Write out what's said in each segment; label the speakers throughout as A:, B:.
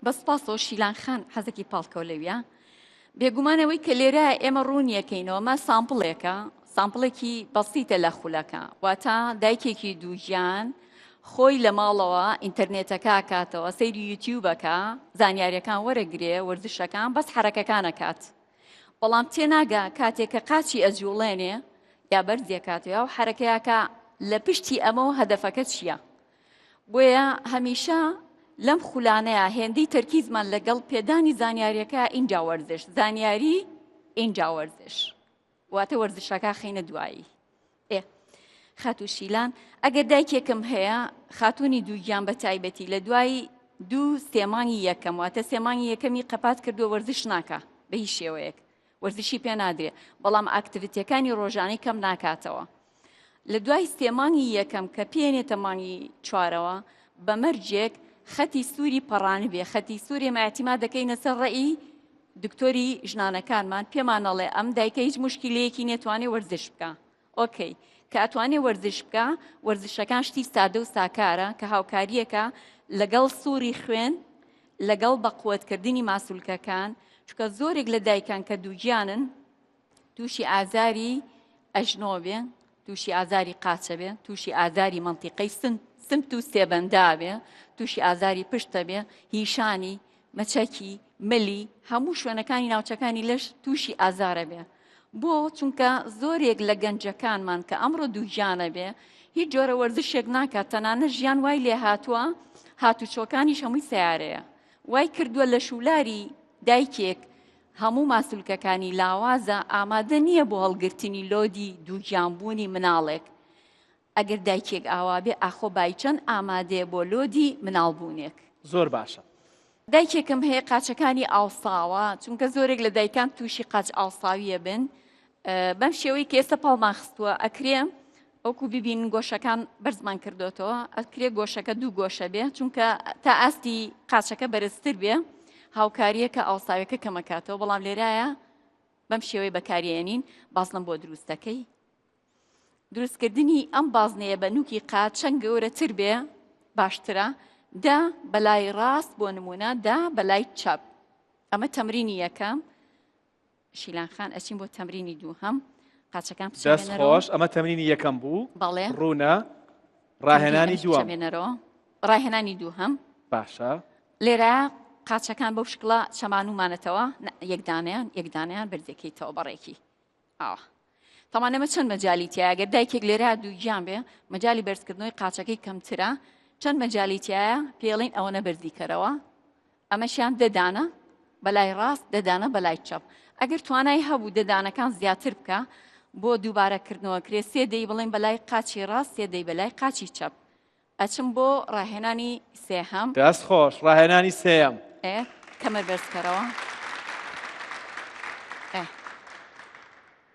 A: بەس پاسەوە شیلان خان حەزێکی پاڵکەوت لەویە بێگومانەوەی کە لێرە ئێمە ڕوونیەکەینەوە مە سامپڵێکە سامپڵێکی بەسیتە لە خولەکە واتە دایکێکی دووژیان خۆی لە ماڵەوە ئینتەرنێتەکە کاتەوە سەیری یوتیوبەکە زانیاریەکان وەرەگرێ وەرزشەکان بەس حرەکەکانە کات بەڵام تێناگا کاتێک کە قاچی ئەجوڵێنێ یا بەرزێکاتەوە و حرەکەیەکە لە پشتی ئەمەوە هەدەفەکە چییە بۆیە هەمیشە لەم خولانەیە هێندەی تەرکیزمان لەگەڵ پێدانی زانیاریەکە ئینجا وەرزش زانیاری ئینجا وەرزش واتە وەرزشەکە خینە دوایی خاتو شیلان ئەگەر دایکێکم هەیە خاتوونی دووگیان بە تایبەتی لە دوای 2 سێمانی یەکەم واتە سێمانی یەکەمی قەپات کردو وەرزش ناکە بە هیچ شێوەیەک وەرزشی پێ نادرێ بەڵام ئاکتیڤیتیەکانی ڕۆژانەی کەم ناکاتەوە لە دوای سێمانی یەکەم کە پێنێتە مانگی 4ەوە بە مەرجێک خەتی سووری پەڕانە بێ خەتی سووری ماعتیما دەکەینە سەر ڕێی دکتۆری ژنانەکانمان پێمانەڵێ ئەم دایکە هیچ مشکلەیەکی نێتوانێ وەرزش بکە ئۆکەی کە ئەتوانێ وەرزش بکە وەرزشەکان شتی سادە و ساکارە کە هاوکاریەکە لەگەڵ سووری خوێن لەگەڵ بەقووەتکردنی ماسوولکەکان چونکە زۆرێک لە دایکان کە دووگیانن تووشی ئازاری ئەژنۆ بێ تووشی ئازاری قاچە بێ تووشی ئازاری مەنتیقەی سمت و سێبەندا بێ تووشی ئازاری پشتە بێ هیشانی مەچەکی ملی هەموو شوێنەکانی ناوچەکانی لەش تووشی ئازارە بێ بۆ چونکە زۆرێک لە گەنجەکانمان کە ئەمڕۆ دووگیانە بێ هیچ جۆرە وەرزشێک ناکات تەنانە ژیان وای لێ هاتووە هاتوچۆکانیش هەمووی سیارەیە وای کردووە لە شولاری دایکێک هەموو ماسوولکەکانی لاوازە ئامادە نییە بۆ هەڵگرتنی لۆدی دووگیانبوونی مناڵێک ئەگەر دایکێک ئاوا بێ ئاخۆ بایچەند ئامادەیە بۆ لۆدی مناڵبوونێک
B: زۆر باشە
A: دایکێکم هەیە قاچەکانی ئاوساوە چونکە زۆرێک لە دایکان تووشی قاچ ئاوساویە بن بەم شێوەی کە ئێستا پاڵمان خستووە ئەکرێ ئەوکو ببینن گۆشەکان بەرزمان کردوتەوە ئەکرێ گۆشەکە 2 گۆشە بێ چونکە تا ئاستی قاچەکە بەرزتر بێ هاوکاریەکە ئاوساویەکە کەمەکاتەوە بەڵام لێرایە بەم شێوەی بەکارێنین بازڵم بۆ دروستەکەی دروستکردنی ئەم بازنەیە بە نوکی قاچ چەند گەورەتر بێ باشترە دا بەلای ڕاست بۆ نمونە دا بەلای چەپ ئەمە تەمرینی یەکەم شیلان خان ئەچین بۆ تەمرینی دووهەم قاچەکان
B: دەست خۆش ئەمە تەمرینی یەکەم بوو
A: بەڵێ
B: ڕوونە ڕاهێنانی دووەم
A: ڕاهێنانی دووهەم
B: باشە
A: لێرە قاچەکان بەو شکڵە چەمانومانەتەوە یەکدانیان بەرزەکەیتەوە بەڕێکی تەمانەمە چەند مەجالی تایە ئەگەر دایکێک لێرە دووگیان بێ مەجای بەرزکردنەوەی قاچەکەی کەمترە چەند مەجالی تایە پێڵین ئەوەنە بەرزیکەرەوە ئەمەشیان دەدانە بەلای ڕاست دەدانە بەلای چەپ ئەگەر توانای هەبوو دەدانەکان زیاتر بکە بۆ دووبارەکردنەوە کرێ 3 دەی بڵێن بەلای قاچی ڕاست 3 دەی بەلای قاچی چەپ ئەچم بۆ ڕاهێنانی سێهەم
B: دەست خۆش ڕاهێنانی سێم
A: کەمە بەرزکەرەوە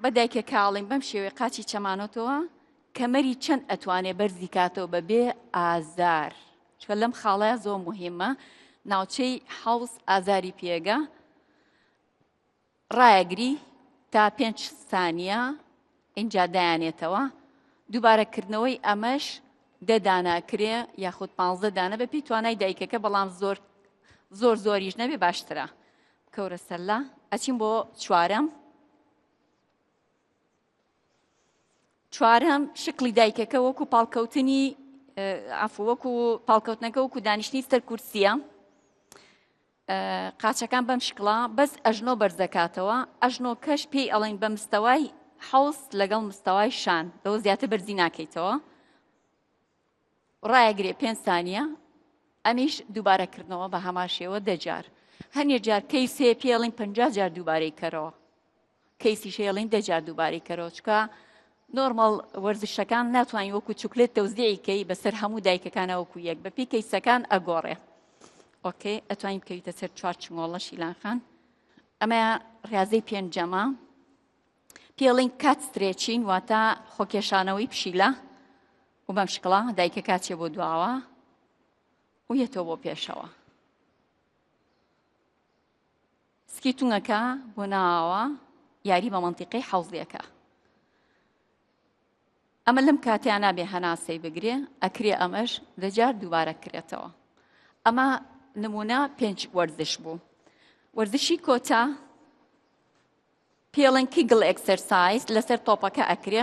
A: بە دایکە کاڵین بەم شێوەی قاچی چەمانەتەوە کەمەری چەند ئەتوانێ بەرزی کاتەوە بەبێ ئازار چکە لەم خاڵەیە زۆر مهمە ناوچەی حەوز ئازاری پێگە ڕایەگری تا 5 سانیە ئینجا دایانێتەوە دووبارەکردنەوەی ئەمەش دەداناکرێ یاخود 15 دانە بەپی توانای دایکەکە بەڵام زۆریش نەبێ باشترە کەورە سەرلا ئەچین بۆ چوارەم شکلی دایکەکە وەکو پاڵکەوتنی وەکو پاڵکەوتنەکە وەکو دانیشتنی سەر کورسیە قاچەکان بەم شکڵە بەس ئەژنۆ بەرزەکاتەوە ئەژنۆ کەش پێی ئەڵێن بە مستەوای حەوز لەگەڵ مستەوای شان لەوە زیاتر بەرزی ناکەیتەوە ڕایەگرێ 5 سانیە ئەمیش دووبارەکردنەوە بە هەماشێوە 10 جار هەنێ جار کەیس هەیە پێڵین 50 جار دووبارەی کەرەوە کەیسی شێڵین 10 جار دووبارەی کەرەوە چکە نۆرمەڵ وەرزشەکان ناتوانین وەکو چوکلێت تەوزیعیکەی بەسەر هەموو دایکەکانە وەکو یەک بەپی کەیسەکان ئەگۆڕێ ئۆکێ ئەتوانین بکەویتە سەر 4 چنگۆڵە شیلان خان ئەمە ڕاضەی پێنجەمە پێڵین کات سترێچین واتە خۆکێشانەوەی پشیلە و بەم شکڵە دایکە کاچێ بۆ دواوە و یەتەوە بۆ پێشەوە سکیتونەکە بۆ ناوە یاری بە مەنتیقەی حەوزیەکە ئەمە لەم کاتیان نابێ هەناسەی بگرێ ئەکرێ ئەمەش 10 جار دووبارە کرێتەوە ئەمە نمونە 5 وەرزش بوو. وەرزشی کۆتا پێڵەن کیگڵ ئەکسەرسایز لەسەر تۆپەکە ئەکرێ.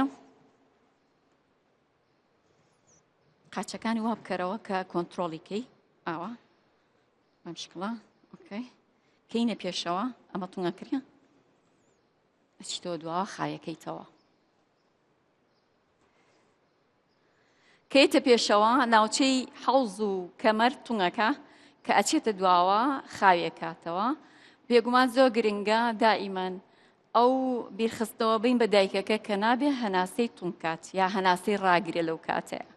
A: قاچەکانی وا بکەرەوە کە کۆنتترۆلی کەی ئاوە بەم شکڵە ئۆکەی کەینە پێشەوە ئەمە تووڕە کرێ ئەچیتەوە دواوە خایەکەیتەوە. کەیتە پێشەوە ناوچەی حەوز و کەمەر تووڕەکە کە ئەچێتە دواوە خاوێکاتەوە. بێگومان زۆر گرنگە دائیمەن ئەو بیرخستەوە بین بە دایکەکە کە نابێ هەناسەی توونکات یا هەناسەی ڕاگرێ لەو کاتەیە.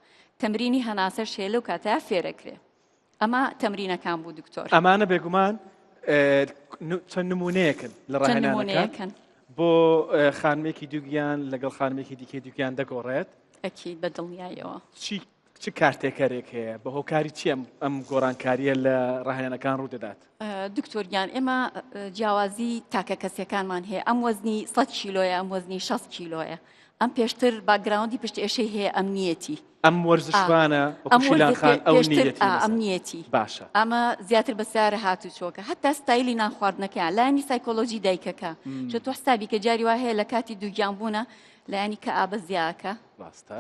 A: تەمرینی هەناسە شێ لەو کاتەیە فێرەکرێ. ئەمە تەمرینەکان بوو دکتۆر.
B: ئەمانە بێگومان چەند نمونەیەکن لە ڕاهێنانەکان بۆ خانمێکی دووگیان لەگەڵ خانمێکی دیکەی دووگیان دەگۆڕێت.
A: ئەکید بە دڵنیایەوە.
B: چ کارتێکەرێک هەیە بە هۆکاری چی ئەم گۆڕانکاریە لە ڕاهێنانەکان ڕوودەدات؟
A: دکتۆریان ئێمە جیاوازی تاکە کەسیەکانمان هەیە. ئەم وەزنی 100 کیلۆیە، ئەم وەزنی 60 کیلۆیە. ئەم پێشتر باگراوندی پشت ئێشەی هەیە ئەمنیەتی.
B: ئەم وەرزشوانە وەکوشیلانخان
A: ئەمنیەتی
B: باشە.
A: ئەمە زیاتر بەسیارە هاتوچۆکە هەتا ستایلی نانخواردنەکەیان لایانی سایکۆلۆژی دایکەکە چۆ تۆ حسابی کە جاری وا هەیە لە کاتی دووگیان بوونە لایانی کە ئابە زیاکە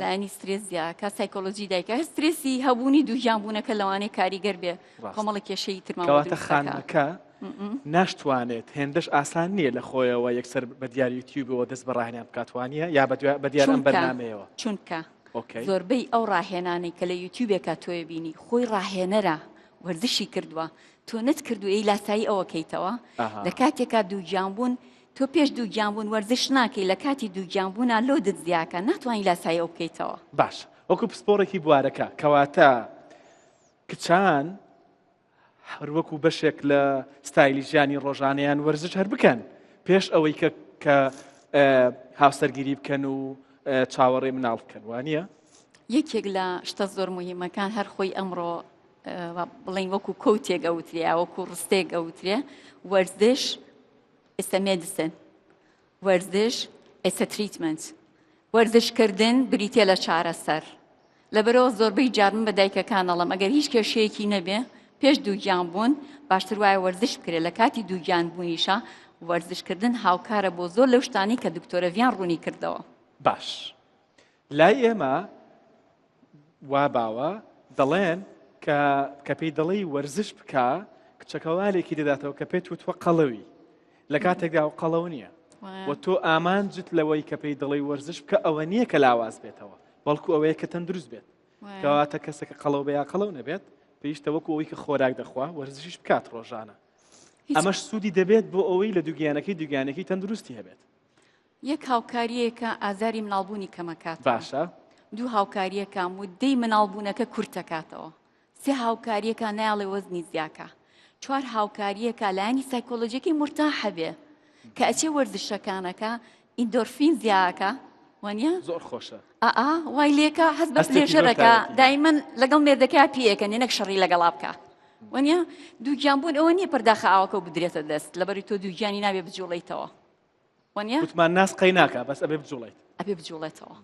A: لایانی سترێس زیاکە سایکۆلۆژی دایکە هەر سترێسی هەبوونی دووگیان بوونەکە لەوانەیە کاریگەر بێ کۆمەڵە کێشەی
B: ترماوەتە خانمەکە ناشتوانێت هێندەش ئاسان نییە لە خۆیەوە یەکسەر بە دیاری یوتیوبەوە دەست بە ڕاهێنان بکاتوانە یا بە دیار ئەم بەرنامەیەوە
A: چونکە زۆربەی ئەو ڕاهێنانەی کە لە یوتیوبێکە تۆی بینی خۆی ڕاهێنەرە وەرزشی کردووە تۆ نت کردو ئەی لاسایی ئەوەکەیتەوە لە کاتێکا دووگیان بوون تۆ پێش دووگیان بوون وەرزش ناکەی لە کاتی دووگیان بوونە لۆدت زیاکە ناتوانانی لاسایی ئەو بکەیتەوە.
B: باش وەکو پسپۆڕێکی بوارەکە کەواتە کچان هەروەکو بەشێک لە ستایلی ژیانی ڕۆژانەیان وەرزش هەر بکەن پێش ئەوەی کە هاوسەرگیری بکەن و چاوەڕێ مناڵ بکەن وانە؟
A: یەکێک لە شتە زۆر موهیمەکان هەر خۆی ئەمڕۆ بڵین وەکو کەوتێک ئەوترێ وەکو ڕستێک ئەوترێ وەرزش ئێستا مێدیسن وەرزش ئێستا تریتمنت وەرزشکردن بریتێ لە چارەسەر لەبەرەوە زۆربەی جار من بە دایکەکان دەڵێم ئەگەر هیچ کێشەیەکی نەبێ پێش دووگیان بوون باشتر وایە وەرزش بکرێت لە کاتی دووگیان بوونیشە وەرزشکردن هاوکارە بۆ زۆر لەو شتانی کە دکتۆرە ڤیان ڕوونی کردەوە.
B: باش لای ئێمە وا باوە دەڵێن کە پێی دەڵێی وەرزش بکە کچەکەوالێکی دەداتەوە کە پێت وتوە قەڵەوی لە کاتێکدا و قەڵەو نییە و تۆ ئامانجت لەوەی کە پێی دەڵێی وەرزش بکە ئەوە نییە کە لاواز بێتەوە بەڵکو ئەوەیە کە تەندروست بێت کەواتە کەسێکە قەڵەو بە یا قەڵەو نەبێت پێویستە وەکو ئەوەی کە خۆراک دەخوا وەرزشیش بکات ڕۆژانە ئەمەش سوودی دەبێت بۆ ئەوەی لە دووگیانەکەی تەندروستی هەبێت.
A: یەک هاوکاریەکە ئازاری مناڵبوونی کەمەکات
B: باشە
A: دوو هاوکاریەکە مودەی مناڵبوونەکە کورتەکاتەوە سێ هاوکاریەکە نایڵێ وەزنی زیاکە چوار هاوکاریەکە لایانی سایکۆلۆژیەکەی مرتاحە بێ کە ئەچێ وەرزشەکانەکە ئیندۆرفین زیاکە وانە
B: زۆر خۆشە
A: وای لێکە هەست بە پلێژەرەکە دایمەن لەگەڵ مێردەکە پێیەکە نێنەک شەڕی لەگەڵا بکە وانە دووگیان بوون ئەوە نییە پەرداخە ئاوەکە و بدرێتە دەست لەبەری تۆ دووگیانی نابێ بجوڵیتەوە وانە
B: وتمان ناس قەی ناکە بەس ئەبێ بجوڵیت
A: ئەبێ بجوڵێتەوە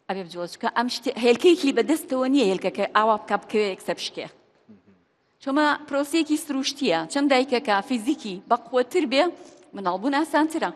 A: ئەبێ بجوڵێتکە ئەم هێلکەیەکی بەدەستەوە نییە هێلکەکە ئاوا بکە بکەوێ یەکسە بشکێ چۆمە پرۆسەیەکی سروشتیە چەند دایکەکە فیزیکی بەقوەتر بێ مناڵبوون ئاسانترە